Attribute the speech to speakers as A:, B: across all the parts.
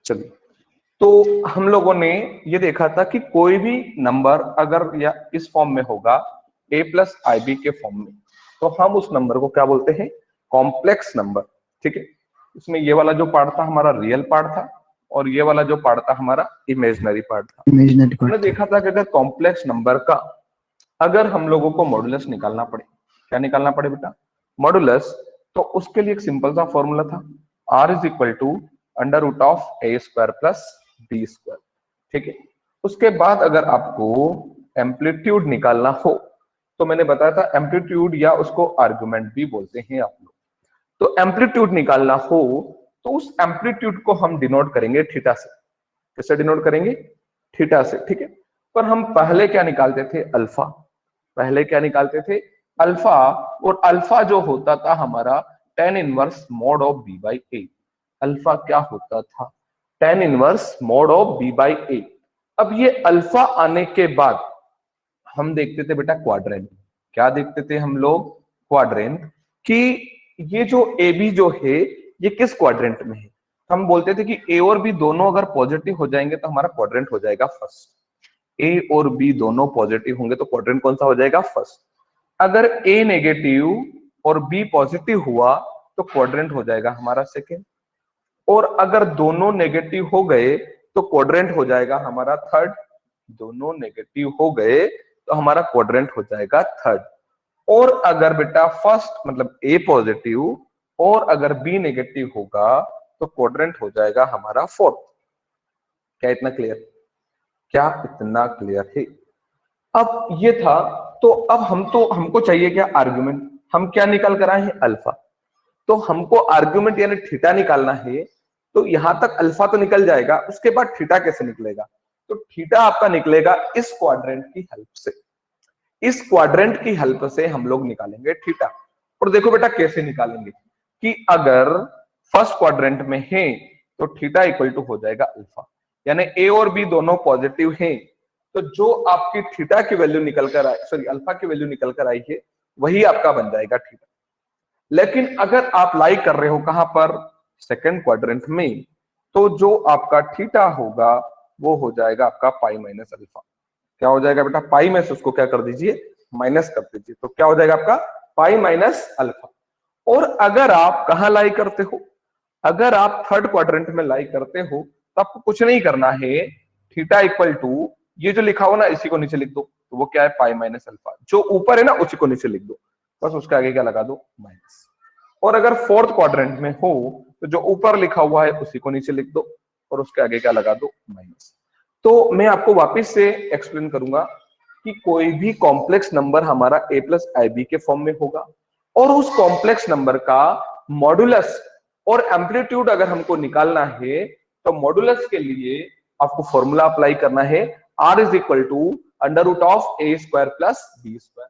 A: चलिए, तो हम लोगों ने ये देखा था कि कोई भी नंबर अगर या इस फॉर्म में होगा a प्लस आई बी के फॉर्म में, तो हम उस नंबर को क्या बोलते हैं? Complex number. ठीक है, इसमें ये वाला जो पार्ट था हमारा रियल पार्ट था और ये वाला जो पार्ट था हमारा इमेजिनरी पार्ट था। हमने देखा था कि अगर कॉम्प्लेक्स नंबर का अगर हम लोगों को मॉडुलस निकालना पड़े, क्या निकालना पड़े बेटा? मॉडुलस। तो उसके लिए एक सिंपल सा फॉर्मूला था, r is equal to under root of A square plus B square. ठीक है, उसके बाद अगर आपको एम्पलीट्यूड निकालना हो तो मैंने बताया था एम्पलीट्यूड या उसको आर्गुमेंट भी बोलते हैं आप लोग। तो एम्पलीट्यूड निकालना हो तो उस एम्पलीट्यूड को हम डिनोट करेंगे थीटा से। किससे डिनोट करेंगे? थीटा से। ठीक है, पर हम पहले क्या निकालते थे? अल्फा। पहले क्या निकालते थे? अल्फा। और अल्फा जो होता था हमारा tan inverse mod of B by A. Alpha क्या होता था? tan inverse mod of B by A. अब ये अल्फा आने के बाद हम देखते थे बेटा क्वाड्रेंट। क्या देखते थे हम लोग? क्वाड्रेंट। कि ये जो ए बी जो है ये किस क्वाड्रेंट में है? हम बोलते थे कि ए और बी दोनों अगर पॉजिटिव हो जाएंगे तो हमारा क्वाड्रेंट हो जाएगा फर्स्ट। ए और बी दोनों पॉजिटिव होंगे तो क्वाड्रेंट कौन सा हो जाएगा? फर्स्ट। अगर ए नेगेटिव और बी पॉजिटिव हुआ तो क्वाड्रेंट हो जाएगा हमारा सेकेंड। और अगर दोनों नेगेटिव हो गए तो क्वाड्रेंट हो जाएगा हमारा थर्ड। दोनों नेगेटिव हो गए तो हमारा क्वाड्रेंट हो जाएगा थर्ड। और अगर बेटा फर्स्ट मतलब ए पॉजिटिव और अगर बी नेगेटिव होगा तो क्वाड्रेंट हो जाएगा हमारा फोर्थ। क्या इतना क्लियर? क्या इतना क्लियर है? अब ये था, तो अब हमको चाहिए क्या? आर्गुमेंट। हम क्या निकाल कर आए हैं? अल्फा। तो हमको आर्गुमेंट यानी थीटा निकालना है। तो यहां तक अल्फा तो निकल जाएगा, उसके बाद थीटा कैसे निकलेगा? तो थीटा आपका निकलेगा इस क्वाड्रेंट की हेल्प से। इस क्वाड्रेंट की हेल्प से हम लोग निकालेंगे थीटा। और देखो बेटा कैसे निकालेंगे कि अगर फर्स्ट क्वाड्रेंट में है तो थीटा इक्वल टू हो जाएगा अल्फा, यानी ए और बी दोनों पॉजिटिव हैं। तो जो आपकी थीटा की वैल्यू निकल कर आई, सॉरी अल्फा की वैल्यू निकल कर आई है, वही आपका बन जाएगा थीटा। लेकिन अगर आप लाई कर रहे हो कहां पर? सेकंड क्वाड्रेंट में, तो जो आपका थीटा होगा वो हो जाएगा आपका पाई माइनस अल्फा। क्या हो जाएगा बेटा? पाई में से उसको क्या कर दीजिए? माइनस कर दीजिए। तो क्या हो जाएगा आपका? पाई माइनस अल्फा। और अगर आप कहां लाई करते हो? अगर आप थर्ड क्वाड्रेंट में लाई करते हो तो आपको कुछ नहीं करना है। थीटा इक्वल टू ये जो लिखा हुआ ना इसी को नीचे लिख दो, तो वो क्या है? पाई माइनस अल्फा। जो ऊपर है ना उसी को नीचे लिख दो, बस उसके आगे क्या लगा दो? माइनस। और अगर फोर्थ क्वाड्रेंट में हो तो जो ऊपर लिखा हुआ है उसी को नीचे लिख दो और उसके आगे क्या लगा दो? माइनस। तो मैं आपको वापस से एक्सप्लेन करूंगा कि कोई भी कॉम्प्लेक्स नंबर हमारा a प्लस आई बी के फॉर्म में होगा और उस कॉम्प्लेक्स नंबर का मॉडुलस और एम्पलीट्यूड अगर हमको निकालना है तो मॉडुलस के लिए आपको फॉर्मूला अप्लाई करना है, r is equal to under root of A square plus B square.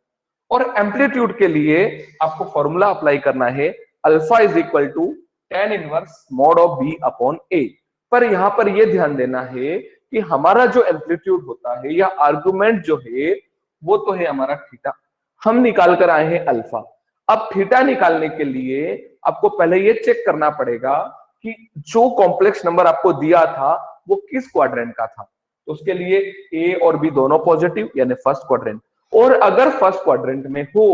A: और एम्पलीट्यूड के लिए आपको फॉर्मूला अप्लाई करना है, alpha is equal to tan inverse mod of B upon A. पर यहां पर यह ध्यान देना है कि हमारा जो एम्पलीट्यूड होता है या आर्गुमेंट जो है वो तो है हमारा थीटा। हम निकाल कर आए हैं अल्फा। अब थीटा निकालने के लिए आपको पहले ये चेक करना पड़ेगा कि जो कॉम्प्लेक्स नंबर आपको दिया था वो किस क्वाड्रेंट का था। तो उसके लिए ए और बी दोनों पॉजिटिव यानी फर्स्ट क्वाड्रेंट। और अगर फर्स्ट क्वाड्रेंट में हो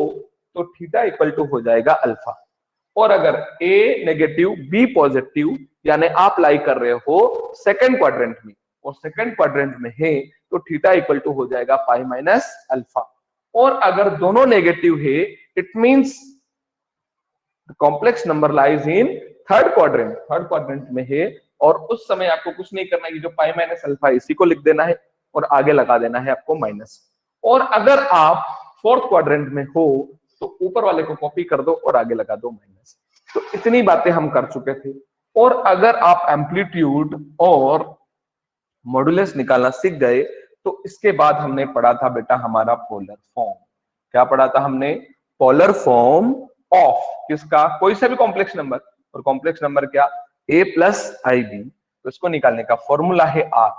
A: तो थीटा इक्वल टू हो जाएगा अल्फा। और अगर ए नेगेटिव बी पॉजिटिव यानी आप लाई कर रहे हो सेकंड क्वाड्रेंट में और सेकंड क्वाड्रेंट में है तो थीटा इक्वल टू हो जाएगा पाई माइनस अल्फा। और अगर दोनों नेगेटिव है it means complex number lies in third quadrant. Third quadrant में है और उस समय आपको कुछ नहीं करना है, जो पाई माइनस अल्फा इसी को लिख देना है और आगे लगा देना है आपको माइनस। और अगर आप फोर्थ क्वाड्रेंट में हो तो ऊपर वाले को कॉपी कर दो और आगे लगा दो माइनस। तो इतनी बातें हम कर चुके थे। और अगर आप एम्पलीट्यूड और मॉडुलस निकालना सीख गए तो इसके बाद हमने पढ़ा था बेटा हमारा पोलर फॉर्म। क्या पढ़ा था हमने? पोलर फॉर्म ऑफ किसका? कोई सा भी कॉम्प्लेक्स नंबर। और कॉम्प्लेक्स नंबर क्या? a plus i b. तो इसको निकालने का फॉर्मूला है r।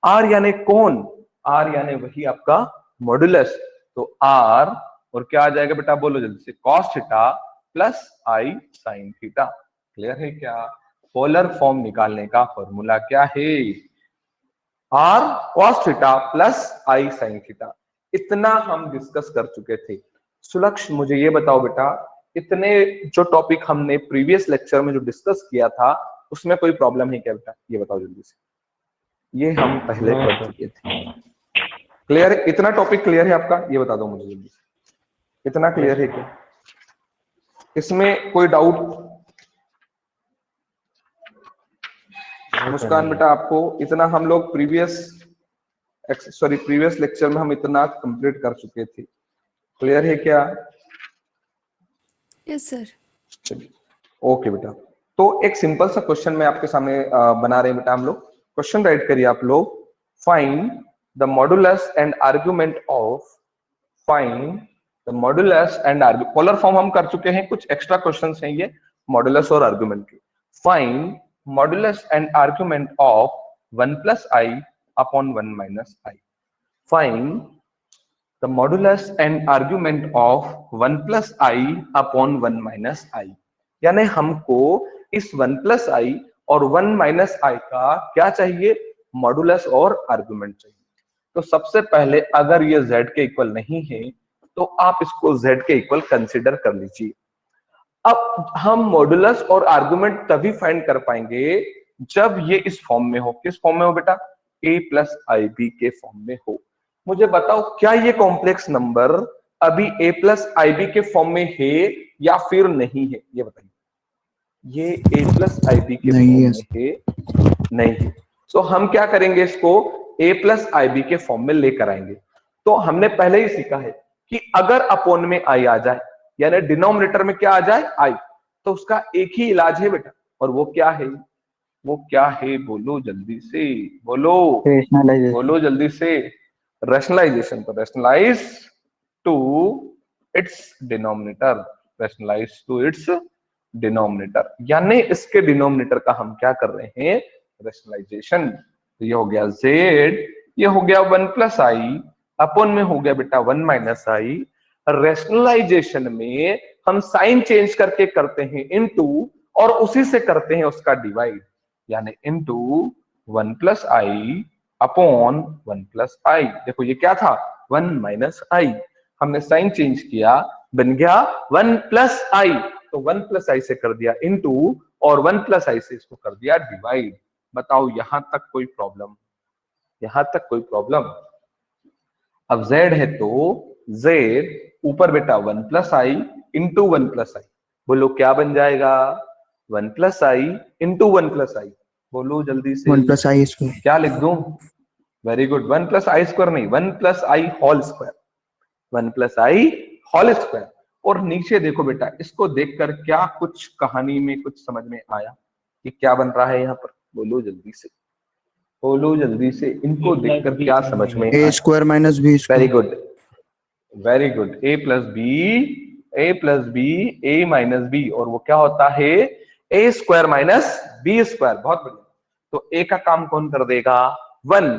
A: r यानी कौन? r यानी वही आपका मॉडुलस। तो r और क्या आ जाएगा बेटा? बोलो जल्दी से। cos theta plus i sine theta. Clear है क्या? पोलर फॉर्म निकालने का फॉर्मूला क्या है? R cos theta plus i sine theta. इतना हम डिस्कस कर चुके थे। सुलक्ष मुझे ये बताओ बेटा, इतने जो टॉपिक हमने प्रीवियस लेक्चर में जो डिस्कस किया था उसमें कोई प्रॉब्लम है क्या बेटा? ये बताओ जल्दी से। ये हम पहले कर चुके थे। क्लियर है? इतना टॉपिक क्लियर है आपका? ये बता दो मुझे जल्दी से, इतना क्लियर है क्या? इसमें कोई डाउट? मुस्कान बेटा आपको इतना हम लोग प्रीवियस लेक्चर में हम इतना कंप्लीट कर चुके थे। क्लियर है क्या?
B: Yes sir.
A: चलिए ओके बेटा। तो एक सिंपल सा क्वेश्चन मैं आपके सामने बना रहे हैं बेटा हम लोग। क्वेश्चन राइट करिए आप लोग। Find the modulus and argument of polar form हम कर चुके हैं, कुछ एक्स्ट्रा क्वेश्चंस हैं ये मॉडुलस और आर्गुमेंट के। Find modulus and argument of 1 plus i upon 1 minus i. Find the modulus and argument of 1 plus i upon 1 minus i. यानी हमको इस 1 प्लस आई और 1 माइनस आई का क्या चाहिए? मॉडुलस और आर्गुमेंट चाहिए। तो सबसे पहले अगर ये z के इक्वल नहीं है तो आप इसको z के इक्वल कंसीडर कर लीजिए। अब हम मॉडुलस और आर्गुमेंट तभी फाइंड कर पाएंगे जब ये इस फॉर्म में हो। किस फॉर्म में हो बेटा? a प्लस आई बी के फॉर्म में हो। मुझे बताओ क्या ये कॉम्प्लेक्स नंबर अभी a प्लस आई बी के फॉर्म में है या फिर नहीं है? ये बताइए। ये a प्लस आई बी के फॉर्म में है? नहीं है। तो हम क्या करेंगे? इसको a प्लस आई बी के फॉर्म में लेकर आएंगे। तो हमने पहले ही सीखा है कि अगर अपोन में i आ जाए यानी डिनोमिनेटर में क्या आ जाए? i, तो उसका एक ही इलाज है बेटा, और वो क्या है? वो क्या है? बोलो जल्दी से, बोलो जल्दी से। रैशनलाइजेशन। तो rationalize to its denominator, rationalize to its denominator, यानी इसके डिनोमिनेटर का हम क्या कर रहे हैं? रैशनलाइजेशन। तो ये हो गया z, ये हो गया 1 प्लस आई, अपन में हो गया बेटा 1 माइनस आई। रैशनलाइजेशन में हम साइन चेंज करके करते हैं इनटू, और उसी से करते हैं उसका डिवाइड, यानी into 1 plus i upon 1 plus आई। देखो ये क्या था? 1 माइनस आई। हमने साइन चेंज किया, बन गया 1 प्लस आई। तो 1 प्लस आई से कर दिया इनटू, और 1 प्लस आई से इसको कर दिया डिवाइड। बताओ यहां तक कोई प्रॉब्लम? यहां तक कोई प्रॉब्लम? अब z है तो z ऊपर बेटा 1 प्लस आई इंटू 1 प्लस आई। बोलो क्या बन जाएगा? 1 प्लस आई इंटू 1 प्लस आई। बोलो जल्दी से।
C: 1 प्लस आई स्क्वायर।
A: क्या लिख दूं? Very good. 1 प्लस आई स्क्वायर नहीं, 1 प्लस आई होल स्क्वायर, 1 प्लस आई होल स्क्वायर। और नीचे देखो बेटा, इसको देखकर क्या कुछ कहानी में कुछ समझ में आया कि क्या बन रहा है यहाँ पर? बोलो जल्दी से, बोलो जल्दी से। इनको देखकर क्या समझ में
C: A square minus B square.
A: Very good, very good. A plus B, A minus B, और वो क्या होता है? A square minus B square. बहुत बढ़िया। तो ए का काम कौन कर देगा? 1,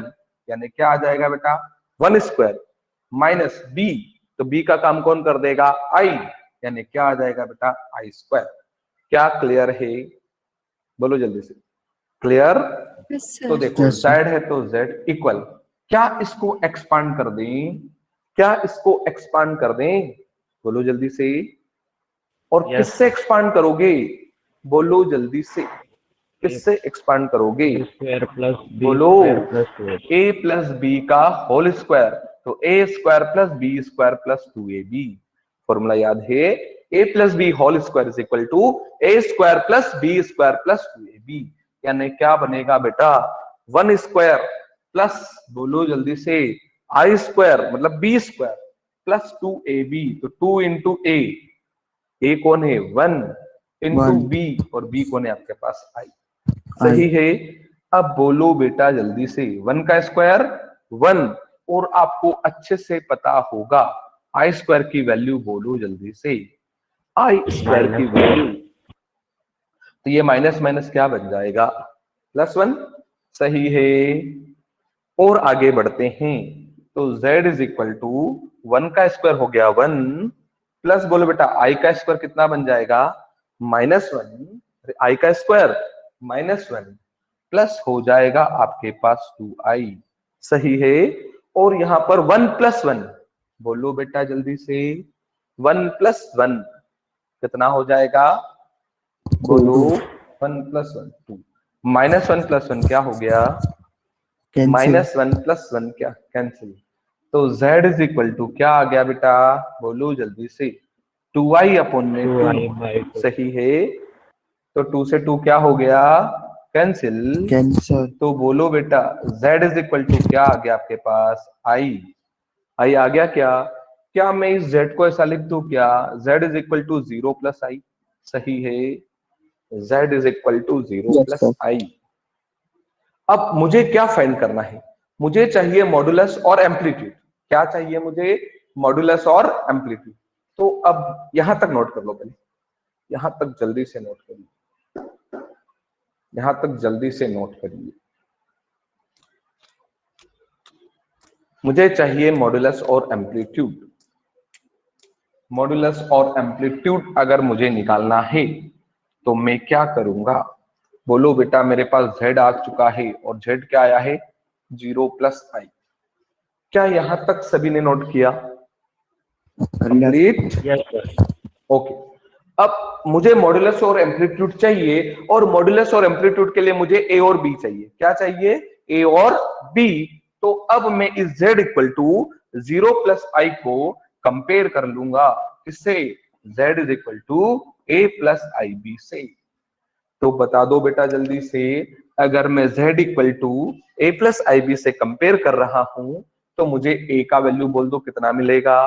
A: यानी क्या आ जाएगा बेटा? 1 स्क्वायर माइनस बी, तो बी का काम कौन कर देगा? आई, यानी क्या आ जाएगा बेटा? आई स्क्वायर। क्या क्लियर है? बोलो जल्दी से। क्लियर? तो देखो z है तो z इक्वल, क्या इसको एक्सपांड कर दें? क्या इसको एक्सपांड कर दें? बोलो जल्दी से। और किससे एक्सपांड करोगे? बोलो जल्दी से, किससे एक्सपांड करोगे?
D: स्क्वायर प्लस बी
A: बोलो
D: प्लस
A: a प्लस बी का होल स्क्वायर, तो a square plus B square plus 2ab। Formula याद है? a plus b whole square is equal to a square plus B square plus 2ab। यानी क्या बनेगा बेटा? 1 square plus, बोलो जल्दी से, आई स्क्वायर मतलब बी स्क्वायर प्लस 2ab। तो 2 इंटू ए कौन है? 1 इंटू बी, और बी कौन है आपके पास? आई। सही है। अब बोलो बेटा जल्दी से, 1 का स्क्वायर 1, और आपको अच्छे से पता होगा आई स्क्वायर की वैल्यू। बोलो जल्दी से, आई स्क्वायर की वैल्यू। तो ये माइनस माइनस क्या बन जाएगा? +1। सही है। और आगे बढ़ते हैं। तो z इज इक्वल टू 1 का स्क्वायर हो गया 1, प्लस बोलो बेटा i का स्क्वायर कितना बन जाएगा? -1। i का स्क्वायर -1 प्लस हो जाएगा आपके पास 2i, सही है। और यहाँ पर 1 + 1, बोलो बेटा जल्दी से, 1 + 1 कितना हो जाएगा, बोलो। 1 + 1 2, -1 + 1 क्या हो गया,
C: कैंसिल।
A: -1 + 1 क्या कैंसिल। तो z इज इक्वल टू क्या आ गया बेटा, बोलो जल्दी से, 2i अपॉन में 2,
D: 2i/2
A: सही है। तो 2 से 2 क्या हो गया, कैंसिल।
C: कैंसर।
A: तो बोलो बेटा z इज इक्वल टू क्या आ गया आपके पास, i आ गया क्या। क्या मैं इस z को ऐसा लिख दूं क्या, z is equal to 0 + i, सही है, z is equal to 0
C: yes sir.
A: + i। अब मुझे क्या फाइंड करना है, मुझे चाहिए मॉडुलस और एम्पलीट्यूड। क्या चाहिए मुझे, मॉडुलस और एम्पलीट्यूड। तो अब यहां तक नोट कर लो पहले, यहां तक जल्दी से नोट करिए, यहां तक जल्दी से नोट करिए। मुझे चाहिए मॉडुलस और एम्पलीट्यूड। मॉडुलस और एम्पलीट्यूड अगर मुझे निकालना है तो मैं क्या करूंगा, बोलो बेटा। मेरे पास z आ चुका है और z क्या आया है, 0 + i। क्या यहां तक सभी ने नोट किया, कंप्लीट,
D: यस सर।
A: ओके। अब मुझे मॉडुलस और एम्पलीट्यूड चाहिए, और मॉडुलस और एम्पलीट्यूड के लिए मुझे a और b चाहिए। क्या चाहिए, a और b। तो अब मैं इस z इक्वल टू 0 + i को कंपेयर कर लूंगा, किससे, z is equal to a + ib से। तो बता दो बेटा जल्दी से, अगर मैं z equal to a + ib से कंपेयर कर रहा हूं तो मुझे a का वैल्यू बोल दो कितना मिलेगा,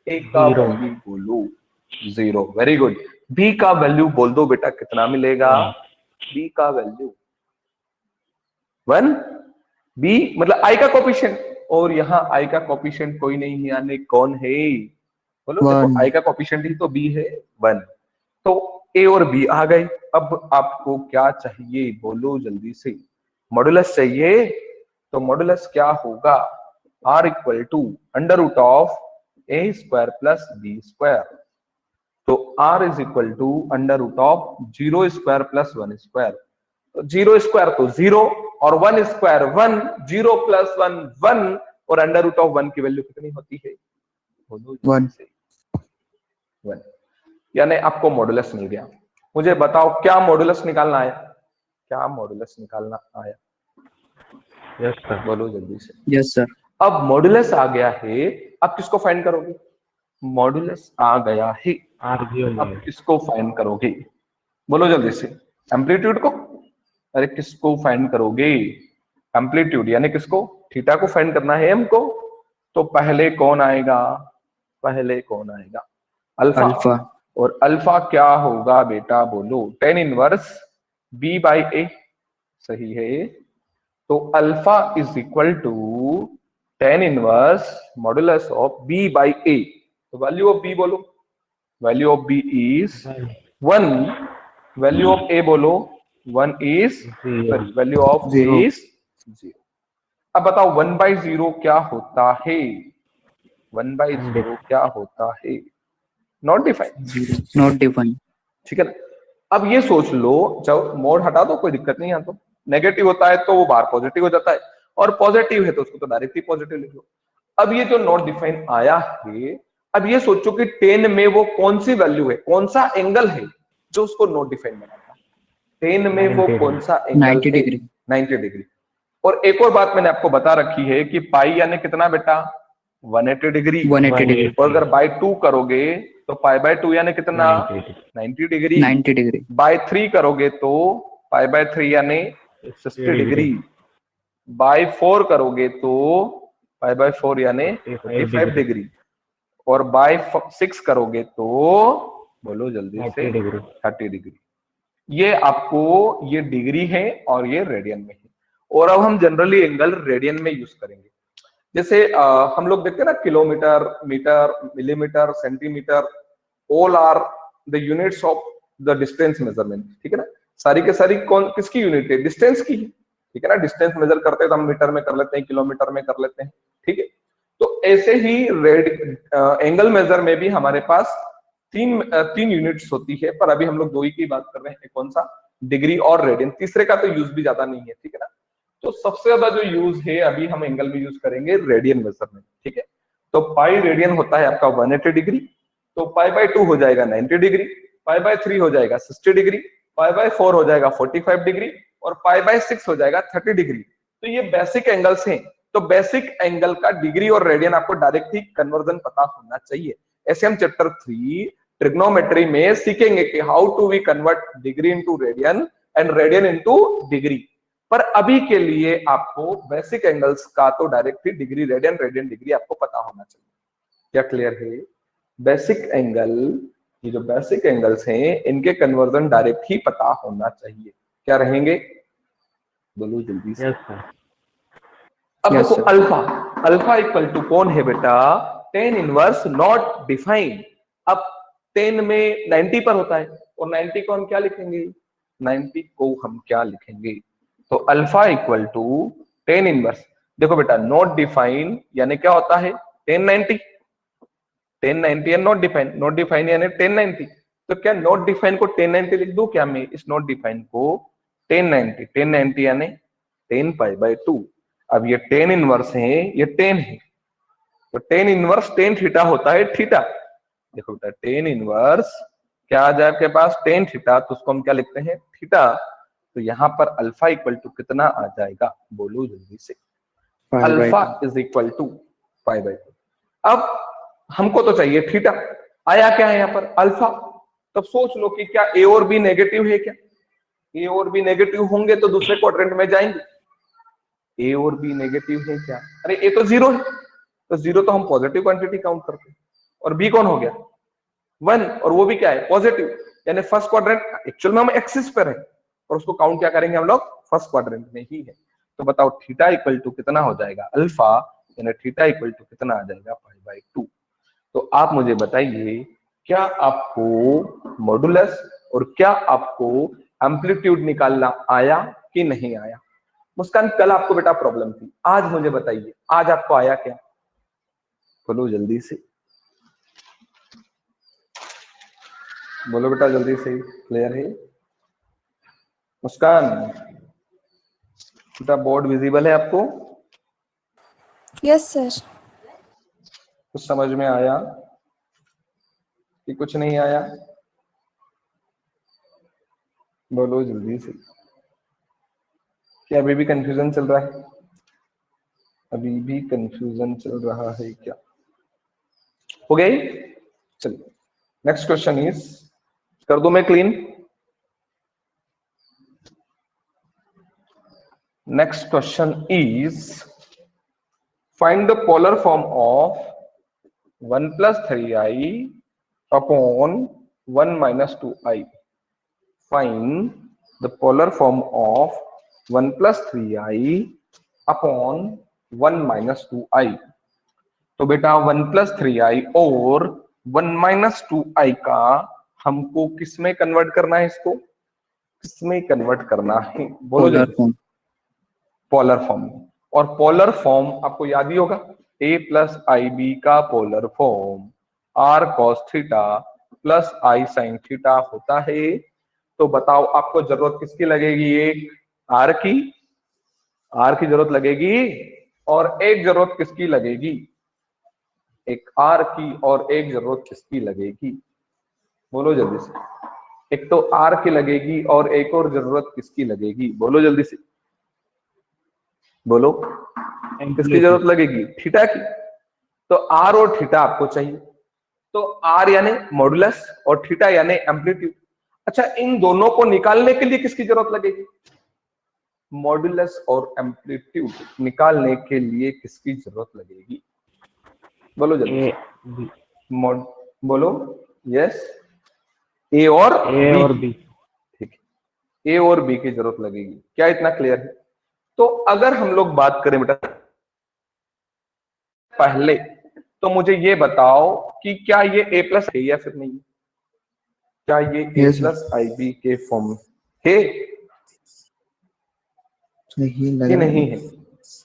A: a का
D: 0
A: वैल्यू बोलो 0, वेरी गुड। b का वैल्यू बोल दो बेटा कितना मिलेगा,
D: 1
A: b का वैल्यू 1, b मतलब i का कोफिशिएंट, और यहाँ i का कोफिशिएंट कोई नहीं है, यानी कौन है, बोलो। देखो
C: 1।
A: i का कोफिशिएंट ही तो b है, 1। तो a और b आ गए। अब आपको क्या चाहिए, बोलो जल्दी से, मॉडुलस चाहिए। तो मॉडुलस क्या होगा, r equal to √a² + b²। तो r इज इक्वल टू √0² + 1²। तो 0² तो 0 और 1² 1, 0 + 1 1, और √1 की वैल्यू कितनी होती है, बोलो जल्दी
C: 1।
A: से, 1। यानी आपको मॉडुलस मिल गया। मुझे बताओ क्या मॉडुलस निकालना आया, क्या मॉडुलस निकालना आया,
D: यस सर।
A: बोलो जल्दी से।
C: Yes sir.
A: अब मॉडुलस आ गया है, अब किसको फाइंड करोगे, मॉडुलस आ गया है,
D: r भी हो
A: अब
D: जाएगा।
A: किसको फाइंड करोगे, बोलो जल्दी से, एम्पलीट्यूड को। अरे किसको फाइंड करोगे, एम्पलीट्यूड यानी किसको, थीटा को फाइंड करना है हमको। तो पहले कौन आएगा, पहले कौन आएगा, अल्फा।
C: अल्फा।
A: और अल्फा क्या होगा बेटा, बोलो tan इनवर्स b/a, सही है। तो alpha is equal to tan inverse modulus of b/a। तो वैल्यू ऑफ b बोलो, value of b is 1, value of a बोलो 1 is,
D: 0
A: sorry value of a
C: 0।
A: Is 0। अब बताओ 1/0 क्या होता है, 1/0 क्या होता है, नॉट डिफाइंड,
C: 0 नॉट डिफाइंड।
A: ठीक है ना। अब ये सोच लो, जब मोड हटा दो कोई दिक्कत नहीं है, तो नेगेटिव होता है तो वो बाहर पॉजिटिव हो जाता है, और पॉजिटिव है तो उसको तो डायरेक्टली पॉजिटिव लिख लो। अब ये जो नॉट डिफाइन आया है, अब ये सोचो कि 10 में वो कौन सी वैल्यू है, कौन सा एंगल है जो उसको नॉट डिफाइन बनाता है, 10 में वो
D: 90
A: कौन सा एंगल
C: 90
A: है,
C: डिग्री।
A: 90 डिग्री। और एक और बात मैंने आपको बता रखी है कि पाई यानी कितना बेटा, 180 डिग्री।
C: 180 डिग्री।
A: और अगर बाय 2 करोगे तो पाई/2 यानी कितना, 90 डिग्री।
C: 90 डिग्री।
A: बाय 3 करोगे तो पाई/3 यानी 60 डिग्री। बाय 4 करोगे तो पाई/4 यानी 45 डिग्री। और बाय 6 करोगे तो बोलो जल्दी से
D: 30 डिग्री।
A: 30 डिग्री। ये आपको, ये डिग्री है और ये रेडियन में है। और अब हम जनरली एंगल रेडियन में यूज करेंगे। जैसे हम लोग देखते हैं ना, kilometre, metre, millimetre, centimetre, all are the units of the distance measurement, ठीक है ना। सारी के सारी कौन किसकी यूनिट है, डिस्टेंस की, ठीक है ना। डिस्टेंस मेजर करते हैं तो हम मीटर में कर लेते हैं, किलोमीटर में कर लेते हैं, ठीक है। तो ऐसे ही एंगल मेजर में भी हमारे पास तीन यूनिट्स होती है, पर अभी हम लोग दो ही की बात कर रहे हैं। कौन सा, डिग्री और रेडियन, तीसरे का तो यूज भी ज्यादा नहीं है, ठीक है ना। तो सबसे ज्यादा जो यूज है अभी हम एंगल में यूज करेंगे रेडियन मेजरमेंट, ठीक है। तो पाई रेडियन होता है आपका 180 डिग्री, तो पाई बाय 2 हो जाएगा 90 डिग्री, पाई बाय 3 हो जाएगा 60 डिग्री, पाई बाय 4 हो जाएगा 45 डिग्री और पाई बाय 6 हो जाएगा 30 डिग्री। तो ये बेसिक एंगल्स हैं। तो बेसिक एंगल का डिग्री और रेडियन आपको डायरेक्ट ही कन्वर्जन पता होना चाहिए। ऐसे हम चैप्टर 3 ट्रिग्नोमेट्री में सीखेंगे कि how to we convert degree into radian and radian into degree. पर अभी के लिए आपको बेसिक एंगल्स का तो डायरेक्ट ही डिग्री रेडियन रेडियन डिग्री आपको पता होना चाहिए। क्या क्लियर है? बेसिक एंगल, ये जो बेसिक एंगल्स हैं इनके कन्वर्जन डायरेक्ट ही पता होना चाहिए। क्या रहेंगे? बोलो जल्दी से।
D: Yes sir.
A: अब
C: Yes,
A: देखो
C: sir.
A: Alpha, alpha equal to कौन है बेटा? Tan inverse not defined. अब 10 में 90 पर होता है और 90 को हम क्या लिखेंगे? 90 को हम क्या लिखेंगे? तो अल्फा इक्वल टू 10 इनवर्स। देखो बेटा नॉट डिफाइंड यानी क्या होता है? 1090, 1090 and not defined, not defined यानी 1090। तो क्या नॉट डिफाइंड को 1090 लिख दूं क्या मैं? इस नॉट डिफाइंड को 1090, 1090 यानी 10 पाई बाय 2। अब ये 10 इनवर्स है, ये 10 है, तो 10 इनवर्स 10 थीटा होता है थीटा। देखो बेटा 10 इनवर्स क्या आ जाए आपके पास? 10 थीटा, तो उसको हम क्या लिखते हैं? थीटा। तो यहां पर अल्फा इक्वल टू कितना आ जाएगा? बोलो जल्दी से।
C: Pi by
A: alpha
C: 2.
A: Is equal to pi by 2। अब हमको तो चाहिए थीटा, आया क्या है यहाँ पर? अल्फा। तब सोच लो कि क्या ए और बी नेगेटिव है क्या? ए और बी नेगेटिव होंगे तो दूसरे क्वाड्रेंट में जाएंगे। ए और बी नेगेटिव है क्या? अरे ए तो जीरो है, तो जीरो तो हम पॉजिटिव क्वांटिटी काउंट करते हैं। और बी कौन हो गया? 1, और वो भी क्या है? पॉजिटिव। यानी फर्स्ट क्वाड्रेंट एक्चुअल में हम एक्सिस पर है और उसको काउंट क्या करेंगे हम लोग? फर्स्ट क्वाड्रेंट में ही है। तो बताओ थीटा इक्वल टू कितना हो जाएगा? अल्फा यानी थीटा इक्वल टू कितना आ जाएगा? पाई बाय 2। तो आप मुझे बताइए, क्या आपको मॉडुलस और क्या आपको एम्पलीट्यूड निकालना आया कि नहीं आया? मुस्कान कल आपको बेटा प्रॉब्लम थी, आज मुझे बताइए आज आपको आया क्या? बोलो जल्दी से, बोलो बेटा जल्दी से। क्लियर है? मुस्कान बेटा बोर्ड विजिबल है आपको?
B: Yes sir.
A: कुछ समझ में आया कि कुछ नहीं आया? बोलो जल्दी से। क्या अभी भी कंफ्यूजन चल रहा है? अभी भी कंफ्यूजन चल रहा है क्या? हो गई? चलिए नेक्स्ट क्वेश्चन इज, कर दूं मैं clean? Next question is find the polar form of 1 plus 3i upon 1 minus 2i. Find the polar form of 1 plus 3i upon 1 minus 2i. तो बेटा 1 plus 3i और 1 minus 2i का हमको किसमें convert करना है? इसको किसमें कन्वर्ट करना है? बोलो
C: Polar
A: जल्दी।
C: form.
A: Polar form. और पोलर फॉर्म आपको याद ही होगा, a प्लस आई बी का polar form r cos theta plus i sin theta होता है। तो बताओ आपको जरूरत किसकी लगेगी? एक r की जरूरत लगेगी और एक जरूरत किसकी लगेगी? एक r की और एक जरूरत किसकी लगेगी? बोलो जल्दी से। एक तो r की लगेगी और एक और जरूरत किसकी लगेगी? बोलो जल्दी से, बोलो किसकी जरूरत लगेगी? थीटा की। तो r और थीटा आपको चाहिए, तो r यानी मॉडुलस और थीटा यानी एम्पलीट्यूड। अच्छा इन दोनों को निकालने के लिए किसकी जरूरत लगेगी? मॉडुलस और एम्पलीट्यूड निकालने के लिए किसकी जरूरत लगेगी? बोलो जल्दी।
D: A B.
A: बोलो यस, ए और बी। ठीक है, ए और बी की जरूरत लगेगी। क्या इतना क्लियर है? तो अगर हम लोग बात करें बेटा पहले, तो मुझे ये बताओ कि क्या ये a प्लस है या फिर नहीं? क्या ये a
C: Yes, sir.
A: Plus i b के फॉर्म है
C: नहीं लग
A: कि
C: रहा
A: नहीं
C: है.
A: है?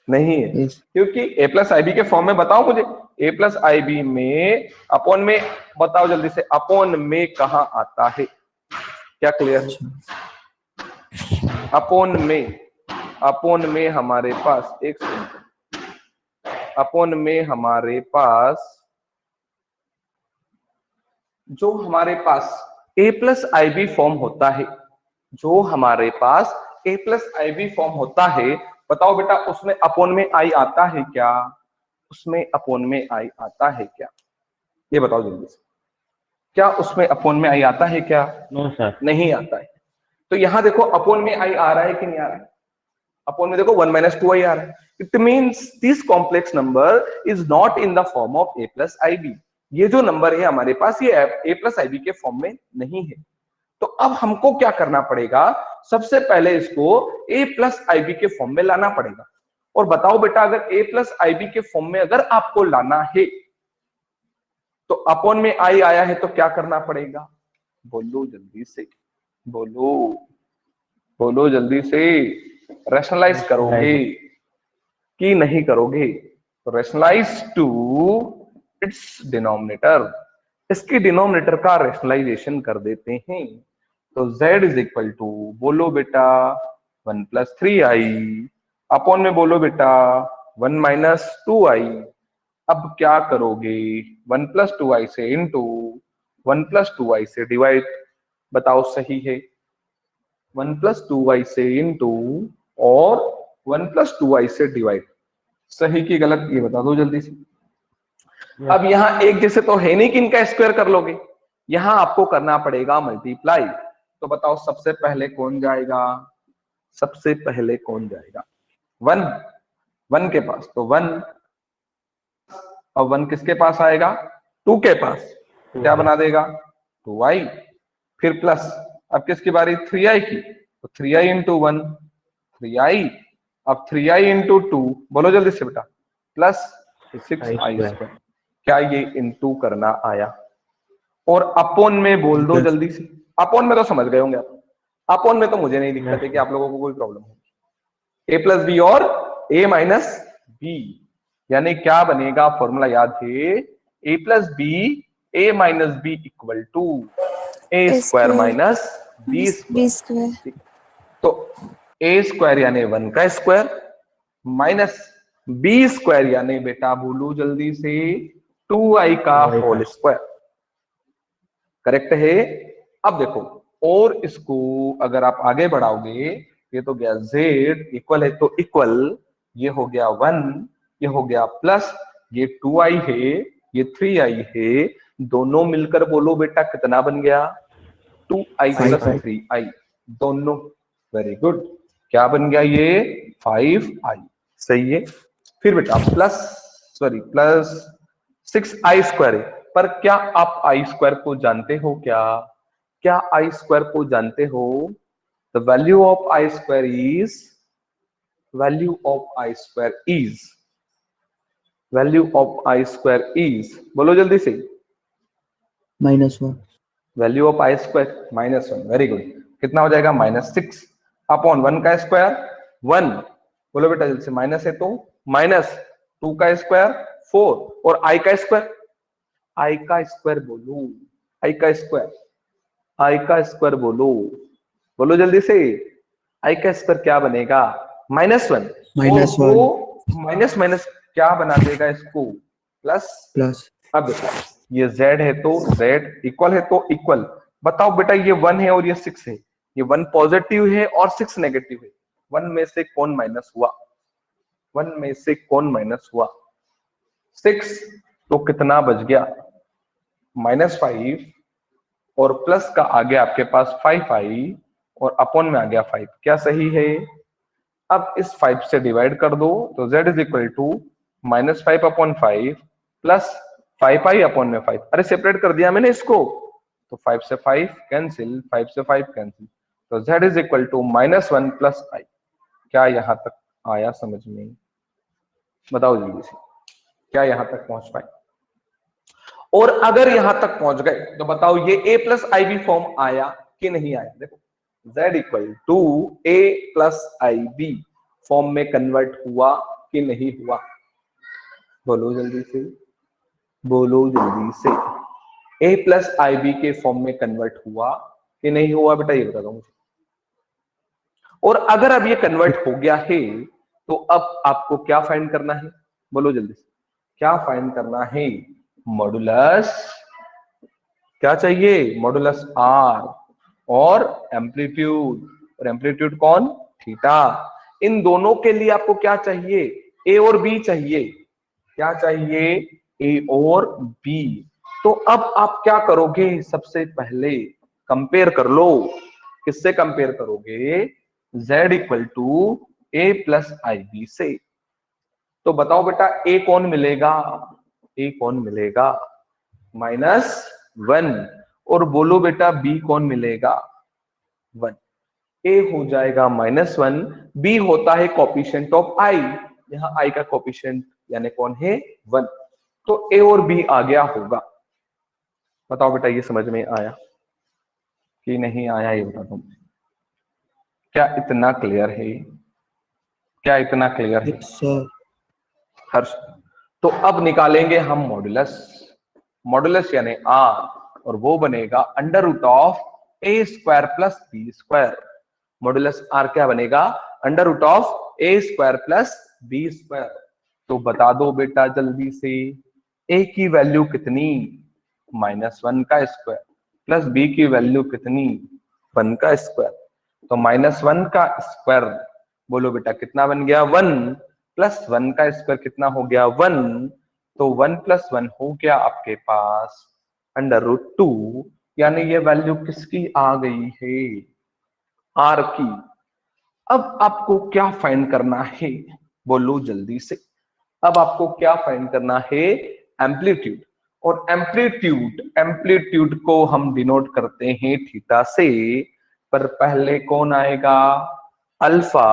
A: नहीं है,
C: Yes.
A: क्योंकि a प्लस आई बी के फॉर्म में बताओ मुझे, a प्लस आई बी में अपॉन में, बताओ जल्दी से, अपॉन में कहां आता है? क्या क्लियर है? अपोन में हमारे पास एक सेकंड, अपोन में हमारे पास जो हमारे पास a plus i b form होता है, जो हमारे पास a plus i b form होता है, बताओ बेटा उसमें अपोन में आई आता है क्या? उसमें अपोन में आई आता है क्या? ये बताओ जल्दी से, क्या उसमें अपोन में आई आता है क्या?
D: No sir.
A: नहीं आता है। तो यहां देखो अपोन में आई आ रहा है कि नहीं आ रहा है? अपोन में देखो 1 माइनस 2 आई आ रहा है। It means this complex number is not in the form of a plus i b. ये जो नंबर है हमारे पास ये a प्लस आई बी के फॉर्म में नहीं है। तो अब हमको क्या करना पड़ेगा? सबसे पहले इसको a प्लस आई बी के फॉर्म में लाना पड़ेगा। और बताओ बेटा अगर a प्लस आई बी के फॉर्म में अगर आपको लाना है तो अपोन में आई आया है तो क्या करना पड़ेगा? बोलो जल्दी से, बोलो बोलो जल्दी से। रैशनलाइज करोगे कि नहीं करोगे? रैशनलाइज टू इट्स डिनोमिनेटर, इसकी डिनोमिनेटर का रैशनलाइजेशन कर देते हैं। तो z इज इक्वल टू, बोलो बेटा 1 प्लस 3i, अपॉन में बोलो बेटा 1 माइनस 2i। अब क्या करोगे? 1 प्लस 2i से इंटू 1 प्लस 2i से डिवाइड, बताओ सही है? 1 प्लस 2i से इंटू और 1 प्लस 2i से डिवाइड, सही की गलत ये बता दो जल्दी से। अब यहां एक जैसे तो है नहीं कि इनका स्क्वायर कर लोगे, यहां आपको करना पड़ेगा मल्टीप्लाई। तो बताओ सबसे पहले कौन जाएगा? सबसे पहले कौन जाएगा? 1 के पास, तो 1 और 1 किसके पास आएगा? 2 के पास, क्या बना देगा? 2i। फिर प्लस, अब किसकी बारी? 3i की, तो 3i इंटू 1 3i, अब 3i इंटू 2, बोलो जल्दी से बेटा, प्लस 6i स्क्वायर। क्या ये इंटू करना आया? और अपोन में बोल दो जल्दी से। अपोन में तो समझ गए होंगे आप, अपोन में तो मुझे नहीं दिक्कत है कि आप लोगों को कोई प्रॉब्लम हो। a प्लस बी और a माइनस बी, यानी क्या बनेगा? फॉर्मूला याद है, a plus b a minus b equal to a square minus b square. तो a स्क्वायर यानी 1 का स्क्वायर माइनस b स्क्वायर यानी बेटा बोलो जल्दी से 2i का होल स्क्वायर। करेक्ट है? अब देखो, और इसको अगर आप आगे बढ़ाओगे, ये तो गया z इक्वल है तो इक्वल, ये हो गया 1, ये हो गया प्लस, ये 2i है, ये 3i है, दोनों मिलकर बोलो बेटा कितना बन गया? 2i प्लस 3i, दोनों। वेरी गुड, क्या बन गया ये? 5i। सही है। फिर बेटा प्लस 6i स्क्वायर है, पर क्या आप आई स्क्वायर को जानते हो? क्या आई स्क्वायर को जानते हो? The value of I square is, value of I square is, value of I square is, बोलो जल्दी से,
C: -1।
A: Value of I square -1। Very good, कितना हो जाएगा? -6 अपॉन 1 का स्क्वायर 1, बोलो बेटा जल्दी से, माइनस है तो माइनस 2 का स्क्वायर 4 और आई का स्क्वायर, आई का स्क्वायर बोलो, आई का स्क्वायर, आई का स्क्वायर बोलो, बोलो जल्दी से, आई का स्क्वायर क्या बनेगा? -1। माइनस माइनस क्या बना देगा इसको? प्लस। अब देखो ये z है तो z, इक्वल है तो इक्वल। बताओ बेटा ये 1 है और ये 6 है, ये 1 पॉजिटिव है और 6 नेगेटिव है, 1 में से कौन माइनस हुआ? 1 में से कौन माइनस हुआ? 6। तो कितना बच गया? -5 और प्लस का आ गया आपके पास 5i और अपॉन में आ गया 5। क्या सही है? अब इस 5 से डिवाइड कर दो, तो z is equal to -5 upon 5 plus 5i upon में 5। अरे सेपरेट कर दिया मैंने इसको, तो 5 से 5 कैंसिल, 5 से 5 कैंसिल, तो z is equal to -1 plus i। क्या यहां तक आया समझ में? बताओ जल्दी से, क्या यहां तक पहुंच पाए? और अगर यहां तक पहुंच गए तो बताओ ये a plus i b form आया कि नहीं आया? देखो z equal to a plus i b form में कन्वर्ट हुआ कि नहीं हुआ? बोलो जल्दी से, बोलो जल्दी से, a प्लस आई बी के फॉर्म में कन्वर्ट हुआ कि नहीं हुआ? बेटा ये बता दो मुझे। और अगर अब ये कन्वर्ट हो गया है तो अब आपको क्या फाइंड करना है, बोलो जल्दी से, क्या फाइंड करना है? मॉडुलस, क्या चाहिए? मॉडुलस आर और एम्पलीट्यूड, और एम्पलीट्यूड कौन? थीटा। इन दोनों के लिए आपको क्या चाहिए? ए और बी चाहिए। क्या चाहिए? ए और बी। तो अब आप क्या करोगे? सबसे पहले कंपेयर कर लो। किससे कंपेयर करोगे? z equal to a plus i b से। तो बताओ बेटा ए कौन मिलेगा? ए कौन मिलेगा? -1। और बोलो बेटा बी कौन मिलेगा? 1। ए हो जाएगा -1, बी होता है कोफिशिएंट ऑफ आई, यहाँ आई का कोफिशिएंट यानी कौन है? 1। तो ए और बी आ गया होगा। बताओ बेटा ये समझ में आया कि नहीं आया, ये बता दो। क्या इतना क्लियर है? क्या इतना क्लियर है?
C: Yes, sir.
A: हर्ष, तो अब निकालेंगे हम मॉडुलस। मॉडुलस यानी आर, और वो बनेगा under root of A square plus B square. Modulus r क्या बनेगा? Under root of A square plus B square. तो बता दो बेटा जल्दी से, ए की वैल्यू कितनी? -1 का स्क्वायर, प्लस बी की वैल्यू कितनी? 1 का स्क्वायर। तो -1 का स्क्वायर बोलो बेटा कितना बन गया? 1, प्लस 1 का स्क्वायर कितना हो गया? 1। तो 1 + 1 हो गया आपके पास √2, यानी ये वैल्यू किसकी आ गई है? आर की। अब आपको क्या फाइंड करना है? बोलो जल्दी से। अब आपको क्या फाइंड करना है? एम्पलीट्यूड। और एम्पलीट्यूड को हम डिनोट करते हैं थीटा से। पर पहले कौन आएगा? अल्फा।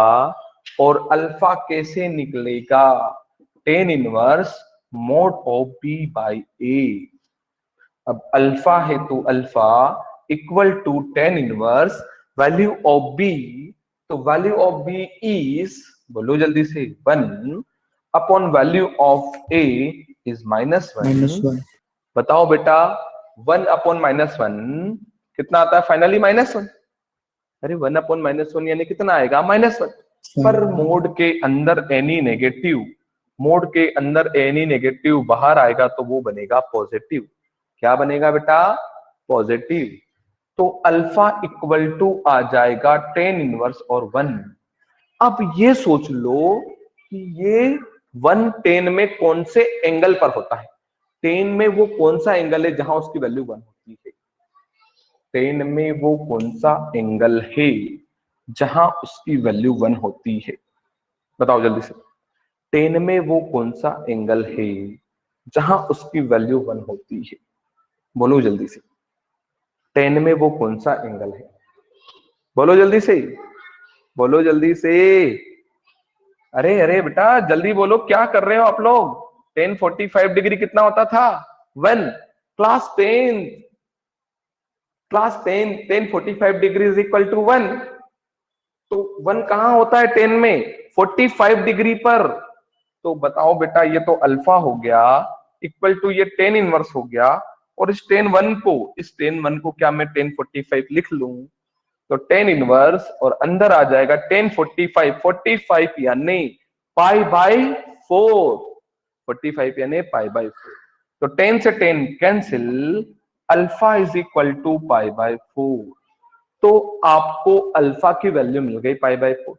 A: और अल्फा कैसे निकलेगा? tan inverse mod of b by a। अब अल्फा है तो alpha equal to tan inverse value of b। तो वैल्यू ऑफ b इज, बोलो जल्दी से, 1 upon value of a is -1।
C: -1.
A: बताओ बेटा 1 अपॉन -1 कितना आता है फाइनली? -1। अरे 1 अपॉन -1 यानी कितना आएगा? -1। पर मोड के अंदर एनी नेगेटिव, मोड के अंदर एनी नेगेटिव बाहर आएगा तो वो बनेगा पॉजिटिव। क्या बनेगा बेटा? पॉजिटिव। तो अल्फा इक्वल टू आ जाएगा tan इनवर्स और 1। अब ये सोच लो कि ये 1 tan में कौन से एंगल पर होता है? tan में वो कौन सा एंगल है जहां उसकी वैल्यू 1 होती है? tan में वो कौन सा एंगल है जहां उसकी वैल्यू 1 होती है? बताओ जल्दी से। tan में वो कौन सा एंगल है जहां उसकी वैल्यू 1 होती है? बोलो जल्दी से। tan में वो कौन सा एंगल है? बोलो जल्दी से, बोलो जल्दी से। अरे अरे बेटा जल्दी बोलो, क्या कर रहे हो आप लोग? tan 45 डिग्री कितना होता था? 1। Class 10, class 10, tan 45 degree is equal to 1। तो 1 कहां होता है tan में? 45 डिग्री पर। तो बताओ बेटा ये तो अल्फा हो गया इक्वल टू ये tan इनवर्स हो गया, और इस tan 1 को क्या मैं tan 45 लिख लूं? तो tan इनवर्स और अंदर आ जाएगा tan 45 यानी π/4, 45 यानी π/4। तो tan से tan cancel, alpha is equal to π/4। तो आपको अल्फा की वैल्यू मिल गई π/4।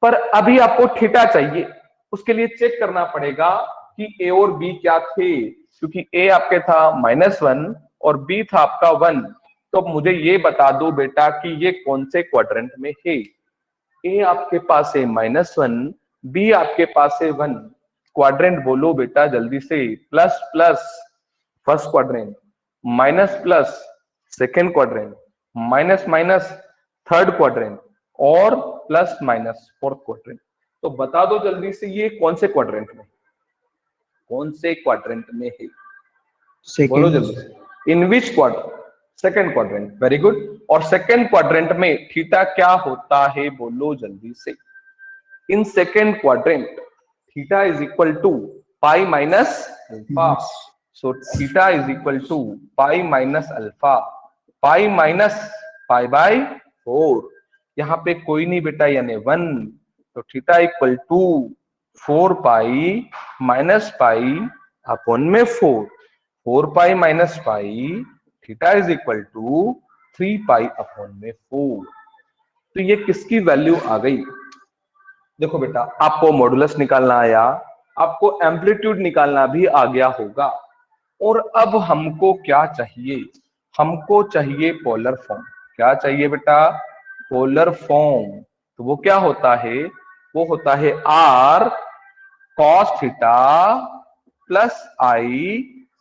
A: पर अभी आपको थीटा चाहिए, उसके लिए चेक करना पड़ेगा कि ए और बी क्या थे, क्योंकि ए आपके था -1 और बी था आपका 1। तो मुझे ये बता दो बेटा कि ये कौन से क्वाड्रेंट में है? ए आपके पास है -1, बी आपके पास है 1। क्वाड्रेंट बोलो बेटा जल्दी से। Plus plus first quadrant, minus plus second quadrant, minus minus third quadrant, और प्लस माइनस फोर्थ क्वाड्रेंट। तो बता दो जल्दी से ये कौन से क्वाड्रेंट में, कौन से क्वाड्रेंट में है? बोलो
C: Second.
A: जल्दी से। In which quadrant? Second quadrant. Very good. और सेकेंड क्वाड्रेंट में थीटा क्या होता है? बोलो जल्दी से। In second quadrant theta is equal to pi minus alpha. So theta is equal to pi minus alpha, pi minus π/4। यहाँ पे कोई नहीं बेटा यानी 1, तो theta equal to 4 pi minus pi upon में 4 pi minus pi theta is equal to 3 pi upon में 4। तो ये किसकी वैल्यू आ गई? देखो बेटा, आपको मॉडुलस निकालना आया, आपको एम्पलीट्यूड निकालना भी आ गया होगा, और अब हमको क्या चाहिए? हमको चाहिए पोलर फॉर्म। क्या चाहिए बेटा? Polar form. तो वो क्या होता है? वो होता है r cos theta plus i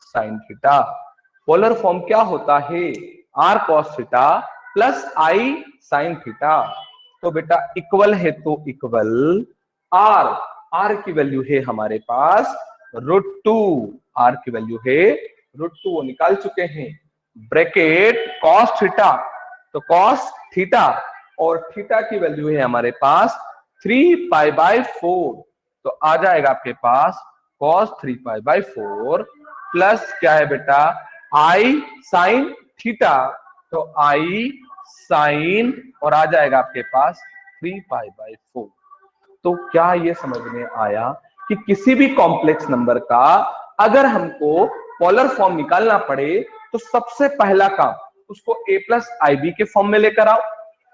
A: sin theta. Polar form क्या होता है? r cos theta plus i sin theta. तो बेटा इक्वल है तो इक्वल r की वैल्यू है हमारे पास √2, r की वैल्यू है √2, वो निकाल चुके हैं। ब्रैकेट cos थीटा, तो cos थीटा और थीटा की वैल्यू है हमारे पास 3 पाई बाय 4, तो आ जाएगा आपके पास cos 3 पाई बाय 4 प्लस क्या है बेटा i sin थीटा, तो i sin और आ जाएगा आपके पास 3 पाई बाय 4। तो क्या ये समझ में आया कि किसी भी कॉम्प्लेक्स नंबर का अगर हमको पोलर फॉर्म निकालना पड़े तो सबसे पहला काम उसको a प्लस IB के फॉर्म में लेकर आओ,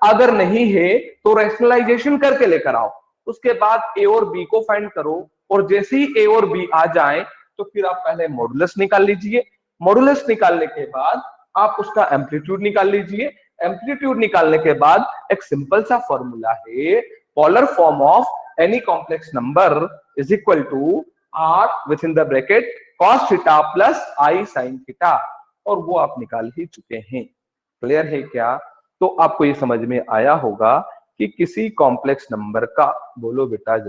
A: अगर नहीं है तो रैशनलाइजेशन करके लेकर आओ, उसके बाद a और b को फाइंड करो, और जैसे ही a और b आ जाए तो फिर आप पहले मॉडुलस निकाल लीजिए। मॉडुलस निकालने के बाद आप उसका एम्पलीट्यूड निकाल लीजिए। एम्पलीट्यूड निकालने के बाद एक सिंपल सा फॉर्मूला है, polar form of any complex number is equal to r within the bracket cos theta plus i sin theta, और वो आप निकाल ही चुके हैं। क्लियर है क्या? तो आपको ये समझ में आया होगा कि किसी कॉम्प्लेक्स नंबर का, बोलो बेटा